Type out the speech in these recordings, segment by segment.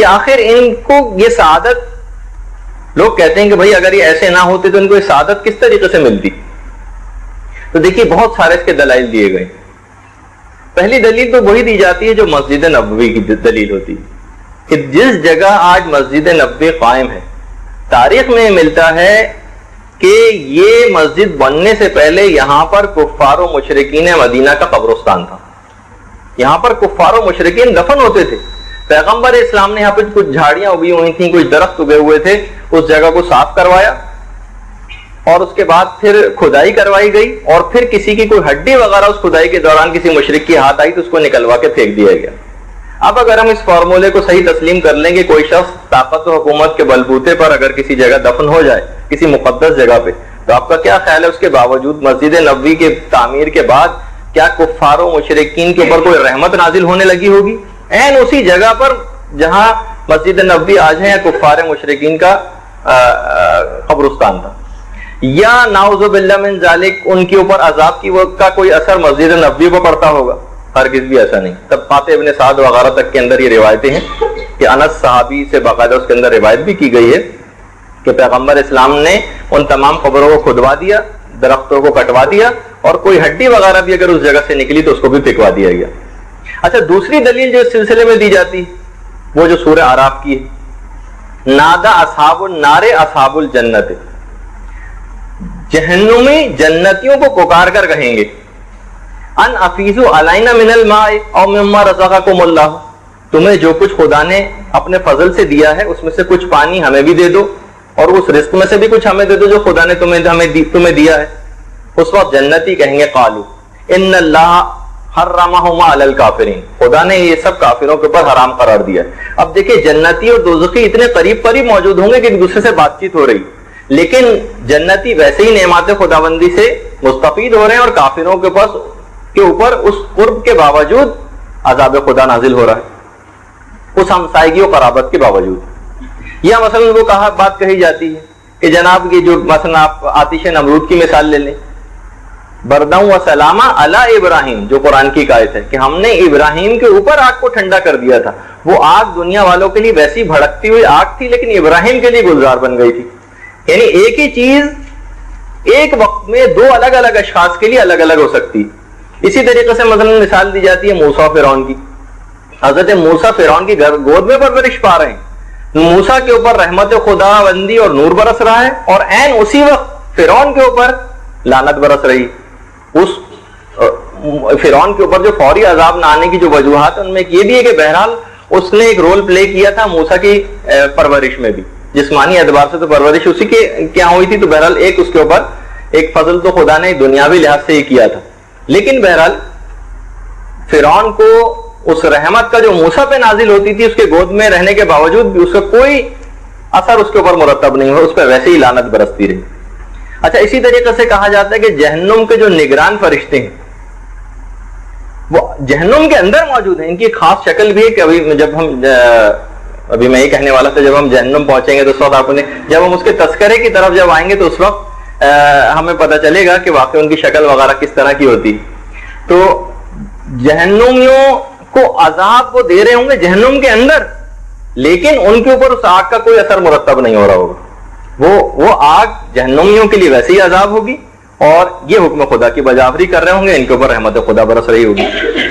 کہ آخر ان کو یہ سعادت، لوگ کہتے ہیں کہ بھائی اگر یہ ایسے نہ ہوتے تو ان کو یہ سعادت کس طریقے سے ملتی؟ تو دیکھیے بہت سارے اس کے دلائل دیے گئے. پہلی دلیل تو وہی دی جاتی ہے جو مسجد نبوی کی دلیل ہوتی ہے کہ جس جگہ آج مسجد نبوی قائم ہے، تاریخ میں ملتا ہے کہ یہ مسجد بننے سے پہلے یہاں پر کفار و مشرکین مدینہ کا قبرستان تھا. یہاں پر کفار و مشرکین دفن ہوتے تھے. پیغمبر اسلام نے یہاں پہ کچھ جھاڑیاں اگی ہوئی تھیں، کچھ درخت اگے ہوئے تھے، اس جگہ کو صاف کروایا اور اس کے بعد پھر کھدائی کروائی گئی اور پھر کسی کی کوئی ہڈی وغیرہ اس کھدائی کے دوران کسی مشرک کی ہاتھ آئی تو اس کو نکلوا کے پھینک دیا گیا. اب اگر ہم اس فارمولے کو صحیح تسلیم کر لیں کہ کوئی شخص طاقت و حکومت کے بلبوتے پر اگر کسی جگہ دفن ہو جائے کسی مقدس جگہ پہ، تو آپ کا کیا خیال ہے اس کے باوجود مسجد نبوی کے تعمیر کے بعد کیا کفار و مشرکین کے اوپر کوئی رحمت نازل ہونے لگی ہوگی؟ این اسی جگہ پر جہاں مسجد نبوی آج ہے یا کفار مشرکین کا قبرستان تھا. یا نعوذ باللہ من ذالک ان کے اوپر عذاب کی وقت کا کوئی اثر مسجد نبوی پر پڑتا ہوگا؟ ہرگز بھی ایسا نہیں. تب فاتح ابن سعد وغیرہ تک کے اندر یہ روایتیں ہیں کہ انس صحابی سے باقاعدہ اس کے اندر روایت بھی کی گئی ہے کہ پیغمبر اسلام نے ان تمام قبروں کو کھدوا دیا، درختوں کو کٹوا دیا اور کوئی ہڈی وغیرہ بھی اگر اس جگہ سے نکلی تو اس کو بھی پھینکوا دیا گیا. اچھا دوسری دلیل جو اس سلسلے میں دی جاتی وہ جو سورہ اعراف کی ہے، نادا اصحاب النار اصحاب الجنت، جہنمی جنتیوں کو پکار کر کہیں گے ان افیزوا علینا من الماء او مما رزقکم اللہ، تمہیں جو کچھ خدا نے اپنے فضل سے دیا ہے اس میں سے کچھ پانی ہمیں بھی دے دو اور اس رزق میں سے بھی کچھ ہمیں دے دو جو خدا نے تمہیں دیا ہے. اس وقت جنتی کہیں گے قالو ان اللہ حرمہما علی الکافرین، خدا نے یہ سب کافروں کے اوپر حرام قرار دیا ہے. اب دیکھیں جنتی اور دوزخی اتنے قریب قریب موجود ہوں گے کہ ایک دوسرے سے بات چیت ہو رہی، لیکن جنتی ویسے ہی نعمات خداوندی سے مستفید ہو رہے ہیں اور کافروں کے اوپر اس قرب کے باوجود عذاب خدا نازل ہو رہا ہے، اس ہمسائیگی و قرابت کے باوجود. یا مثلا وہ بات کہی جاتی ہے کہ جناب یہ جو مثلا آپ آتش نمرود کی مثال لے لیں، برداں و سلامہ علی ابراہیم، جو قرآن کی آیت ہے کہ ہم نے ابراہیم کے اوپر آگ کو ٹھنڈا کر دیا تھا. وہ آگ دنیا والوں کے لیے ویسی بھڑکتی ہوئی آگ تھی لیکن ابراہیم کے لیے گلزار بن گئی تھی. یعنی ایک ہی چیز ایک وقت میں دو الگ الگ اشخاص کے لیے الگ الگ ہو سکتی. اسی طریقے سے مثلا مثال دی جاتی ہے موسیٰ فرعون کی. حضرت موسیٰ فرعون کی گود میں پرورش پا رہے ہیں، موسیٰ کے اوپر رحمت خداوندی اور نور برس رہا ہے اور عین اسی وقت فرعون کے اوپر لعنت برس رہی. اس فرعون کے اوپر جو فوری عذاب نہ آنے کی جو وجوہات ان میں یہ بھی ہے کہ بہرحال اس نے ایک رول پلے کیا تھا موسیٰ کی پرورش میں بھی، جسمانی اعتبار سے تو پرورش اسی کے کیا ہوئی تھی، تو بہرحال ایک اس کے اوپر ایک فضل تو خدا نے دنیاوی لحاظ سے ہی کیا تھا. لیکن بہرحال فرعون کو اس رحمت کا جو موسیٰ پہ نازل ہوتی تھی اس کے گود میں رہنے کے باوجود بھی اس کا کوئی اثر اس کے اوپر مرتب نہیں ہوا، اس پہ ویسے ہی لعنت برستی رہی. اچھا اسی طریقے سے کہا جاتا ہے کہ جہنم کے جو نگران فرشتے ہیں وہ جہنم کے اندر موجود ہیں. ان کی خاص شکل بھی ہے کہ ابھی میں یہ کہنے والا تھا جب ہم جہنم پہنچیں گے تو اس وقت آپ نے جب ہم اس کے تذکرے کی طرف جب آئیں گے تو اس وقت ہمیں پتہ چلے گا کہ واقعی ان کی شکل وغیرہ کس طرح کی ہوتی. تو جہنمیوں کو عذاب وہ دے رہے ہوں گے جہنم کے اندر، لیکن ان کے اوپر اس آگ کا کوئی اثر مرتب نہیں ہو رہا ہوگا. وہ آگ جہنمیوں کے لیے ویسے ہی عذاب ہوگی اور یہ حکم خدا کی بجاوری کر رہے ہوں گے، ان کے اوپر رحمت خدا برس رہی ہوگی.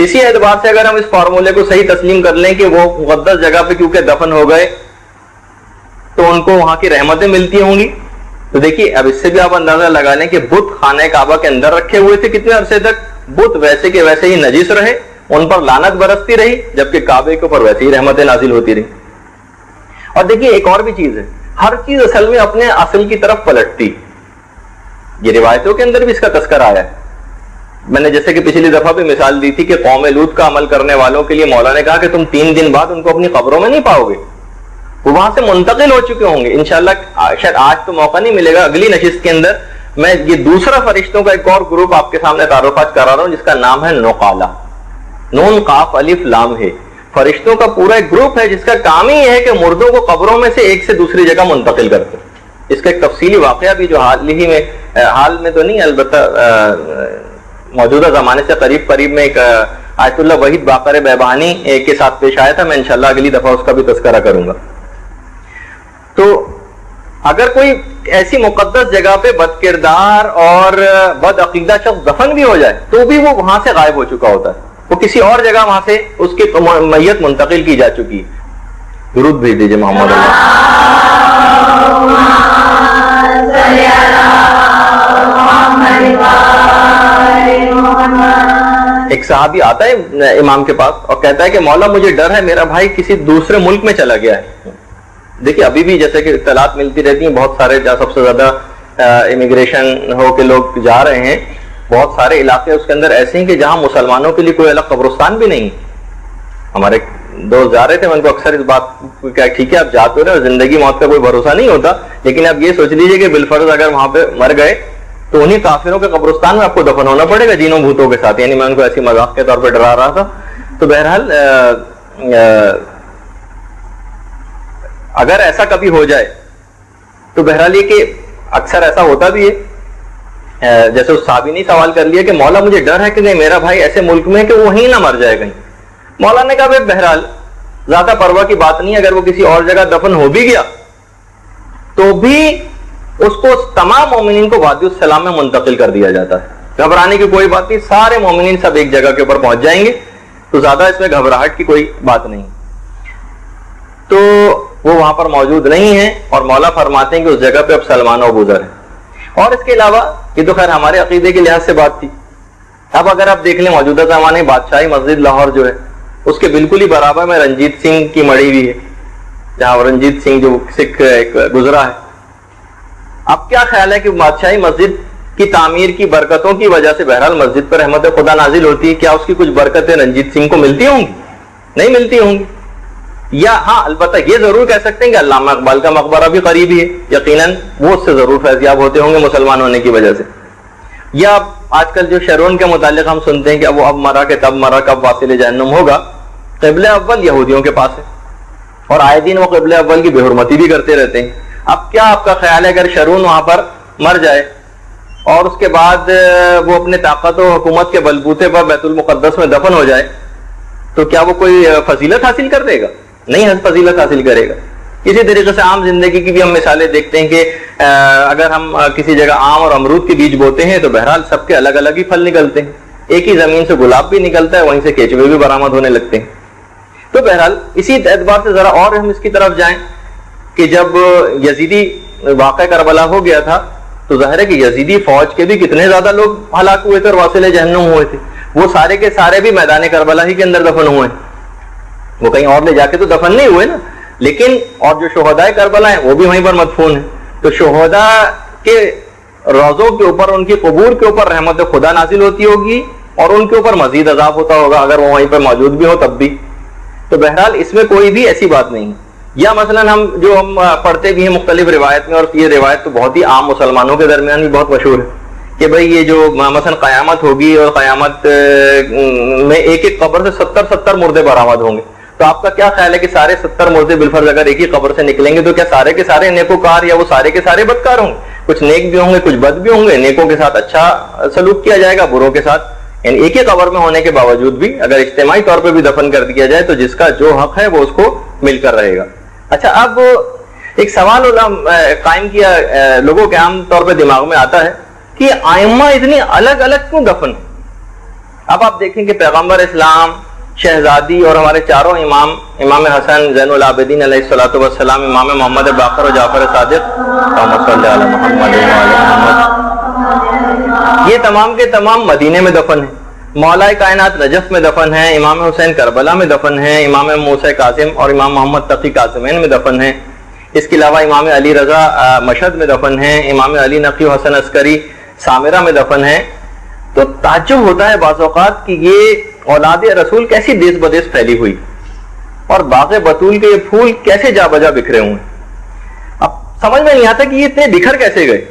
اسی اعتبار سے اگر ہم اس فارمولے کو صحیح تسلیم کر لیں کہ وہ مقدس جگہ پہ کیونکہ دفن ہو گئے تو ان کو وہاں کی رحمتیں ملتی ہوں گی، تو دیکھیے اب اس سے بھی آپ اندازہ لگا لیں کہ بت خانہ کعبہ کے اندر رکھے ہوئے تھے کتنے عرصے تک، بت ویسے کے ویسے ہی نجس رہے، ان پر لعنت برستی رہی، جبکہ کعبے کے اوپر ویسے ہی رحمتیں نازل ہوتی رہی. اور دیکھیے ایک اور بھی چیز ہے، ہر چیز اصل میں اپنے اصل کی طرف پلٹتی. یہ روایتوں کے اندر بھی اس کا تذکرہ آیا ہے. میں نے جیسے کہ پچھلی دفعہ بھی مثال دی تھی کہ قوم لوط کا عمل کرنے والوں کے لیے مولا نے کہا کہ تم 3 دن بعد ان کو اپنی قبروں میں نہیں پاؤ گے، وہ وہاں سے منتقل ہو چکے ہوں گے. انشاءاللہ شاید آج تو موقع نہیں ملے گا، اگلی نشست کے اندر میں یہ دوسرا فرشتوں کا ایک اور گروپ آپ کے سامنے تعارفات کرا رہا ہوں جس کا نام ہے نقالہ، نون قاف الف لام ہے. فرشتوں کا پورا ایک گروپ ہے جس کا کام ہی یہ ہے کہ مردوں کو قبروں میں سے ایک سے دوسری جگہ منتقل کرتے. اس کا ایک تفصیلی واقعہ بھی جو حال میں تو نہیں، البتہ موجودہ زمانے سے قریب میں ایک آیت اللہ وحید باقر بیبانی کے ساتھ پیش آیا تھا، میں انشاءاللہ اگلی دفعہ اس کا بھی تذکرہ کروں گا. تو اگر کوئی ایسی مقدس جگہ پہ بد کردار اور بد عقیدہ شخص دفن بھی ہو جائے تو بھی وہ وہاں سے غائب ہو چکا ہوتا ہے، وہ کسی اور جگہ وہاں سے اس کی میت منتقل کی جا چکی ہے. درود بھیج دیجیے محمد ایک صحابی آتا ہے امام کے پاس اور کہتا ہے کہ مولا مجھے ڈر ہے، میرا بھائی کسی دوسرے ملک میں چلا گیا ہے. دیکھیے ابھی بھی جیسے کہ اطلاعات ملتی رہتی ہیں، بہت سارے جہاں سب سے زیادہ امیگریشن ہو کے لوگ جا رہے ہیں، بہت سارے علاقے اس کے اندر ایسے ہیں کہ جہاں مسلمانوں کے لیے کوئی الگ قبرستان بھی نہیں. ہمارے دوست جا رہے تھے، میں ان کو اکثر اس بات کہ ٹھیک ہے آپ جاتے رہے، زندگی موت کا کوئی بھروسہ نہیں ہوتا، لیکن اب یہ سوچ لیجئے کہ بالفرض اگر وہاں پہ مر گئے تو انہیں کافروں کے قبرستان میں آپ کو دفن ہونا پڑے گا جینوں بھوتوں کے ساتھ. یعنی میں ان کو ایسی مذاق کے طور پہ ڈرا رہا تھا. تو بہرحال اگر ایسا کبھی ہو جائے تو بہرحال یہ کہ اکثر ایسا ہوتا بھی ہے، جیسے اس صحابی نے سوال کر لیا کہ مولا مجھے ڈر ہے کہ نہیں میرا بھائی ایسے ملک میں کہ وہیں نہ مر جائے کہیں. مولا نے کہا بہرحال زیادہ پرواہ کی بات نہیں، اگر وہ کسی اور جگہ دفن ہو بھی گیا تو بھی اس کو تمام مومنین کو وادی السلام میں منتقل کر دیا جاتا ہے. گھبرانے کی کوئی بات نہیں، سارے مومنین سب ایک جگہ کے اوپر پہنچ جائیں گے، تو زیادہ اس میں گھبراہٹ کی کوئی بات نہیں. تو وہ وہاں پر موجود نہیں ہیں اور مولا فرماتے ہیں کہ اس جگہ پہ اب سلمان و ابوذر ہے. اور اس کے علاوہ یہ تو خیر ہمارے عقیدے کے لحاظ سے بات تھی. اب اگر آپ دیکھ لیں موجودہ زمانے بادشاہی مسجد لاہور جو ہے اس کے بالکل ہی برابر میں رنجیت سنگھ کی مڑی ہوئی ہے، جہاں رنجیت سنگھ جو سکھ ایک گزرا ہے. اب کیا خیال ہے کہ بادشاہی مسجد کی تعمیر کی برکتوں کی وجہ سے بہرحال مسجد پر رحمت خدا نازل ہوتی ہے، کیا اس کی کچھ برکتیں رنجیت سنگھ کو ملتی ہوں گی؟ نہیں ملتی ہوں گی. یا ہاں البتہ یہ ضرور کہہ سکتے ہیں کہ علامہ اقبال کا مقبرہ بھی قریب ہی ہے، یقیناً وہ اس سے ضرور فیضیاب ہوتے ہوں گے مسلمان ہونے کی وجہ سے. یا آج کل جو شرون کے متعلق ہم سنتے ہیں کہ وہ اب مرا کہ تب مرا، کب واصل جہنم ہوگا، قبلہ اول یہودیوں کے پاس ہے اور آئے دن وہ قبلہ اول کی بے حرمتی بھی کرتے رہتے ہیں. اب کیا آپ کا خیال ہے اگر شرون وہاں پر مر جائے اور اس کے بعد وہ اپنے طاقت و حکومت کے بلبوتے پر بیت المقدس میں دفن ہو جائے تو کیا وہ کوئی فضیلت حاصل کر دے گا؟ نہیں فضیلت حاصل کرے گا. اسی طریقے سے عام زندگی کی بھی ہم مثالیں دیکھتے ہیں کہ اگر ہم کسی جگہ آم اور امرود کے بیج بوتے ہیں تو بہرحال سب کے الگ الگ ہی پھل نکلتے ہیں. ایک ہی زمین سے گلاب بھی نکلتا ہے، وہیں سے کیچوے بھی برآمد ہونے لگتے ہیں. تو بہرحال اسی اعتبار سے ذرا اور ہم اس کی طرف جائیں کہ جب یزیدی واقعہ کربلا ہو گیا تھا تو ظاہر ہے کہ یزیدی فوج کے بھی کتنے زیادہ لوگ ہلاک ہوئے تھے اور واصل جہنم ہوئے تھے. وہ سارے کے سارے بھی میدان کربلا ہی کے اندر دفن ہوئے ہیں. وہ کہیں اور لے جا کے تو دفن نہیں ہوئے نا، لیکن اور جو شہداء کربلا ہیں وہ بھی وہیں پر مدفون ہیں. تو شہداء کے روضوں کے اوپر، ان کی قبور کے اوپر رحمت خدا نازل ہوتی ہوگی اور ان کے اوپر مزید عذاب ہوتا ہوگا اگر وہ وہیں پر موجود بھی ہو تب بھی. تو بہرحال اس میں کوئی بھی ایسی بات نہیں. یا مثلا ہم پڑھتے بھی ہیں مختلف روایت میں، اور یہ روایت تو بہت ہی عام مسلمانوں کے درمیان بھی بہت مشہور ہے کہ بھئی یہ جو مثلا قیامت ہوگی اور قیامت میں ایک ایک قبر سے 70 مردے برآمد ہوں گے. تو آپ کا کیا خیال ہے کہ سارے 70 مردے بالفرض اگر ایک ہی قبر سے نکلیں گے تو کیا سارے کے سارے نیکوکار یا وہ سارے کے سارے بدکار ہوں گے؟ کچھ نیک بھی ہوں گے، کچھ بد بھی ہوں گے. نیکوں کے ساتھ اچھا سلوک کیا جائے گا، بروں کے ساتھ یعنی ایک ہی قبر میں ہونے کے باوجود بھی اگر اجتماعی طور پہ بھی دفن کر دیا جائے تو جس کا جو حق ہے وہ اس کو مل کر رہے گا. اچھا اب ایک سوال قائم کیا لوگوں کے عام طور پہ دماغ میں آتا ہے کہ ائمہ اتنی الگ الگ کیوں دفن؟ اب آپ دیکھیں کہ پیغمبر اسلام، شہزادی اور ہمارے چاروں امام، امام حسن زین العابدین علیہ الصلوۃ والسلام، امام محمد باقر و جعفر صادق، اللہم صلی علی محمد و علی محمد، یہ تمام کے تمام مدینے میں دفن ہیں. مولا کائنات نجف میں دفن ہیں، امام حسین کربلا میں دفن ہیں، امام موسیٰ کاظم اور امام محمد تقی کاظمین میں دفن ہیں. اس کے علاوہ امام علی رضا مشہد میں دفن ہیں، امام علی نقی و حسن عسکری سامرہ میں دفن ہیں. تو تعجب ہوتا ہے بعض اوقات کہ یہ اولاد رسول کیسی دیس بدیس پھیلی ہوئی اور باغ بطول کے یہ پھول کیسے جا بجا بکھرے ہوئے. اب سمجھ میں نہیں آتا کہ یہ اتنے بکھر کیسے گئے.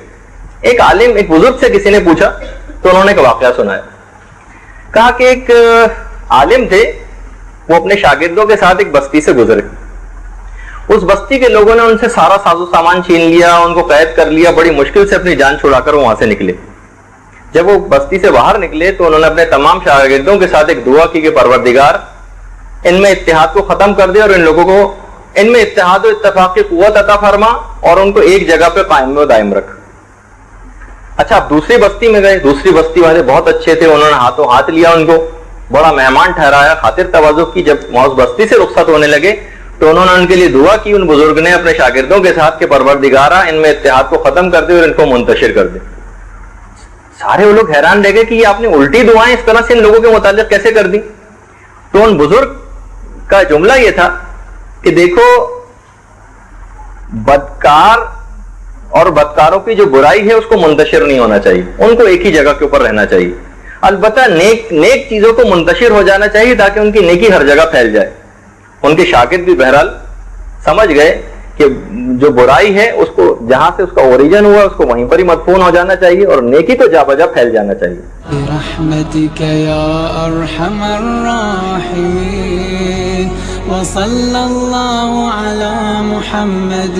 ایک عالم، ایک بزرگ سے کسی نے پوچھا تو انہوں نے ایک واقعہ سنایا. کہا کہ ایک عالم تھے، وہ اپنے شاگردوں کے ساتھ ایک بستی سے گزرے. اس بستی کے لوگوں نے ان سے سارا ساز و سامان چھین لیا، ان کو قید کر لیا، بڑی مشکل سے اپنی جان چھڑا کر وہاں سے نکلے. جب وہ بستی سے باہر نکلے تو انہوں نے اپنے تمام شاگردوں کے ساتھ ایک دعا کی کہ پروردگار ان میں اتحاد کو ختم کر دے اور ان لوگوں کو ان میں اتحاد و اتفاق کی قوت عطا فرما اور ان کو ایک جگہ پہ قائم و دائم رکھ. اچھا اب دوسری بستی میں گئے, دوسری بستی والے بہت اچھے تھے, انہوں نے ہاتھوں ہاتھ لیا, ان کو بڑا مہمان ٹھہرایا, خاطر تواضع کی. جب اس بستی سے رخصت ہونے لگے تو انہوں نے ان کے لیے دعا کی, ان بزرگ نے اپنے شاگردوں کے ساتھ کہ پروردگارا ان میں اتحاد کو ختم کر دے اور ان کو منتشر کر دے. سارے وہ لوگ حیران رہ گئے کہ یہ آپ نے الٹی دعائیں اس طرح سے ان لوگوں کے متعلق کیسے کر دی. تو ان بزرگ کا جملہ یہ تھا کہ دیکھو بدکار اور بدکاروں کی جو برائی ہے اس کو منتشر نہیں ہونا چاہیے, ان کو ایک ہی جگہ کے اوپر رہنا چاہیے. البتہ نیک چیزوں کو منتشر ہو جانا چاہیے تاکہ ان کی نیکی ہر جگہ پھیل جائے. ان کے شاگرد بھی بہرحال سمجھ گئے کہ جو برائی ہے اس کو جہاں سے اس کا اوریجن ہوا اس کو وہیں پر ہی مدفون ہو جانا چاہیے اور نیکی تو جا بجا پھیل جانا چاہیے. برحمتک یا ارحم الراحمین وصلی اللہ علی محمد